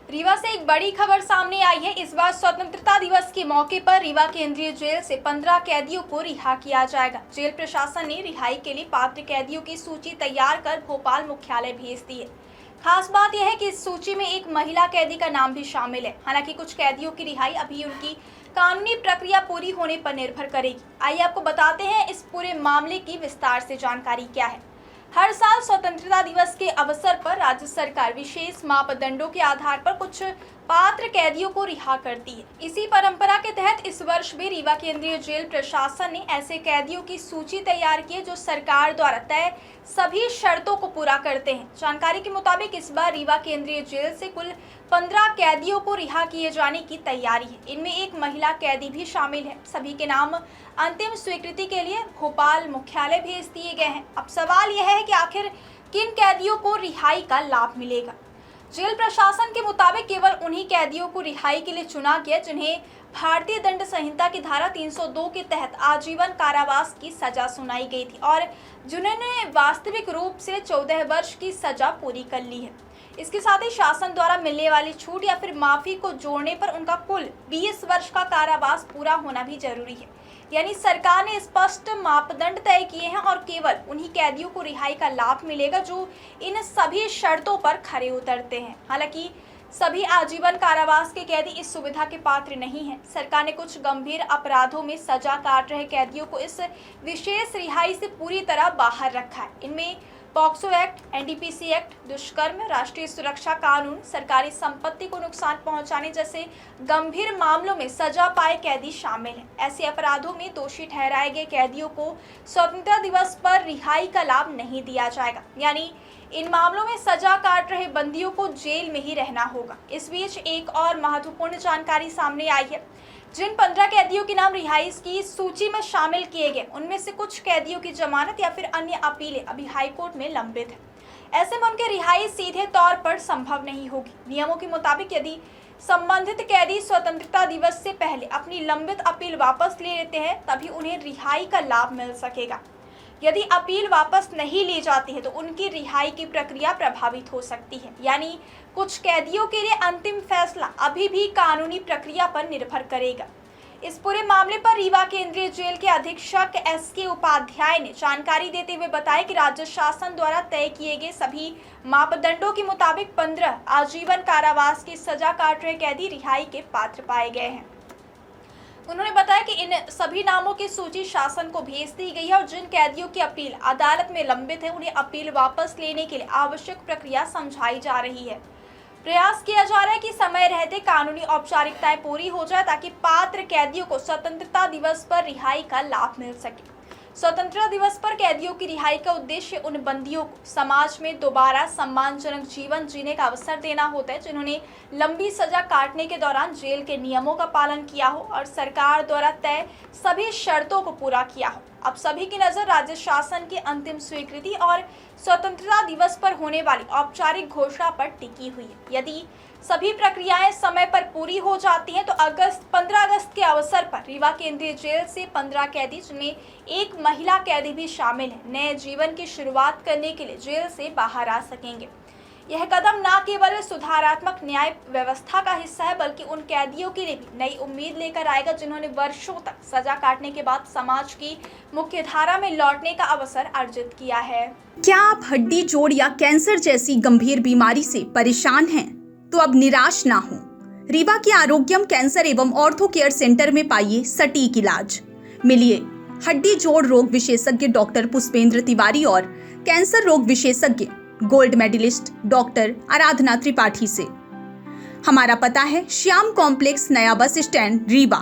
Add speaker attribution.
Speaker 1: रीवा से एक बड़ी खबर सामने आई है। इस बार स्वतंत्रता दिवस के मौके पर रीवा केंद्रीय जेल से 15 कैदियों को रिहा किया जाएगा। जेल प्रशासन ने रिहाई के लिए पात्र कैदियों की सूची तैयार कर भोपाल मुख्यालय भेज दी है। खास बात यह है कि इस सूची में एक महिला कैदी का नाम भी शामिल है। हालांकि कुछ कैदियों की रिहाई अभी उनकी कानूनी प्रक्रिया पूरी होने पर निर्भर करेगी। आइए आपको बताते हैं इस पूरे मामले की विस्तार से जानकारी क्या है। हर साल स्वतंत्रता दिवस के अवसर पर राज्य सरकार विशेष मापदंडों के आधार पर कुछ पात्र कैदियों को रिहा करती है। इसी परंपरा के तहत इस वर्ष भी रीवा केंद्रीय जेल प्रशासन ने ऐसे कैदियों की सूची तैयार की है जो सरकार द्वारा तय सभी शर्तों को पूरा करते हैं। जानकारी के मुताबिक इस बार रीवा केंद्रीय जेल से कुल 15 कैदियों को रिहा किए जाने की तैयारी है। इनमें एक महिला कैदी भी शामिल है। सभी के नाम अंतिम स्वीकृति के लिए भोपाल मुख्यालय भेज दिए गए हैं। अब सवाल यह है कि आखिर किन कैदियों को रिहाई का लाभ मिलेगा। जेल प्रशासन के मुताबिक केवल उन्हीं कैदियों को रिहाई के लिए चुना गया जिन्हें भारतीय दंड संहिता की धारा 302 के तहत आजीवन कारावास की सजा सुनाई गई थी और जिन्होंने वास्तविक रूप से 14 वर्ष की सजा पूरी कर ली है। इसके साथ ही शासन द्वारा मिलने वाली छूट या फिर माफी को जोड़ने पर उनका कुल 20 वर्ष का कारावास पूरा होना भी जरूरी है। यानी सरकार ने स्पष्ट मापदंड तय किए हैं और केवल उन्हीं कैदियों को रिहाई का लाभ मिलेगा जो इन सभी शर्तों पर खरे उतरते हैं। हालांकि सभी आजीवन कारावास के कैदी इस सुविधा के पात्र नहीं हैं। सरकार ने कुछ गंभीर अपराधों में सजा काट रहे कैदियों को इस विशेष रिहाई से पूरी तरह बाहर रखा है। इनमें पॉक्सो एक्ट, एनडीपीसी एक्ट, दुष्कर्म, राष्ट्रीय सुरक्षा कानून, सरकारी संपत्ति को नुकसान पहुंचाने जैसे गंभीर मामलों में सजा पाए कैदी शामिल हैं। ऐसे अपराधों में दोषी ठहराए गए कैदियों को स्वतंत्रता दिवस पर रिहाई का लाभ नहीं दिया जाएगा। यानी इन मामलों में सजा काट रहे बंदियों को जेल में ही रहना होगा। इस बीच एक और महत्वपूर्ण जानकारी सामने आई है। जिन 15 कैदियों के नाम रिहाई की सूची में शामिल किए गए उनमें से कुछ कैदियों की जमानत या फिर अन्य अपीलें अभी हाईकोर्ट में लंबित है। ऐसे में उनकी रिहाई सीधे तौर पर संभव नहीं होगी। नियमों के मुताबिक यदि संबंधित कैदी स्वतंत्रता दिवस से पहले अपनी लंबित अपील वापस ले लेते हैं तभी उन्हें रिहाई का लाभ मिल सकेगा। यदि अपील वापस नहीं ली जाती है तो उनकी रिहाई की प्रक्रिया प्रभावित हो सकती है। यानी कुछ कैदियों के लिए अंतिम फैसला अभी भी कानूनी प्रक्रिया पर निर्भर करेगा। इस पूरे मामले पर रीवा केंद्रीय जेल के अधीक्षक एसके उपाध्याय ने जानकारी देते हुए बताया कि राज्य शासन द्वारा तय किए गए सभी मापदंडों के मुताबिक 15 आजीवन कारावास की सजा काट रहे कैदी रिहाई के पात्र पाए गए हैं। उन्होंने बताया कि इन सभी नामों की सूची शासन को भेज दी गई है और जिन कैदियों की अपील अदालत में लंबित है उन्हें अपील वापस लेने के लिए आवश्यक प्रक्रिया समझाई जा रही है। प्रयास किया जा रहा है कि समय रहते कानूनी औपचारिकताएं पूरी हो जाए ताकि पात्र कैदियों को स्वतंत्रता दिवस पर रिहाई का लाभ मिल सके। स्वतंत्रता दिवस पर कैदियों की रिहाई का उद्देश्य उन बंदियों को समाज में दोबारा सम्मानजनक जीवन जीने का अवसर देना होता है जिन्होंने लंबी सजा काटने के दौरान जेल के नियमों का पालन किया हो और सरकार द्वारा तय सभी शर्तों को पूरा किया हो। अब सभी की नजर राज्य शासन की अंतिम स्वीकृति और स्वतंत्रता दिवस पर होने वाली औपचारिक घोषणा पर टिकी हुई है। यदि सभी प्रक्रियाएं समय पर पूरी हो जाती हैं तो 15 अगस्त के अवसर पर रीवा केंद्रीय जेल से 15 कैदी जिनमें एक महिला कैदी भी शामिल है नए जीवन की शुरुआत करने के लिए जेल से बाहर आ सकेंगे। यह कदम न केवल सुधारात्मक न्याय व्यवस्था का हिस्सा है बल्कि उन कैदियों के लिए भी नई उम्मीद लेकर आएगा जिन्होंने वर्षों तक सजा काटने के बाद समाज की मुख्य धारा में लौटने का अवसर अर्जित किया है।
Speaker 2: क्या आप हड्डी, जोड़ या कैंसर जैसी गंभीर बीमारी से परेशान हैं? तो अब निराश ना हो। रीवा के आरोग्यम कैंसर एवं ऑर्थो केयर सेंटर में पाइए सटीक इलाज। मिलिए हड्डी जोड़ रोग विशेषज्ञ डॉक्टर पुष्पेंद्र तिवारी और कैंसर रोग विशेषज्ञ गोल्ड मेडलिस्ट डॉक्टर आराधना त्रिपाठी से। हमारा पता है श्याम कॉम्प्लेक्स, नया बस स्टैंड, रीवा।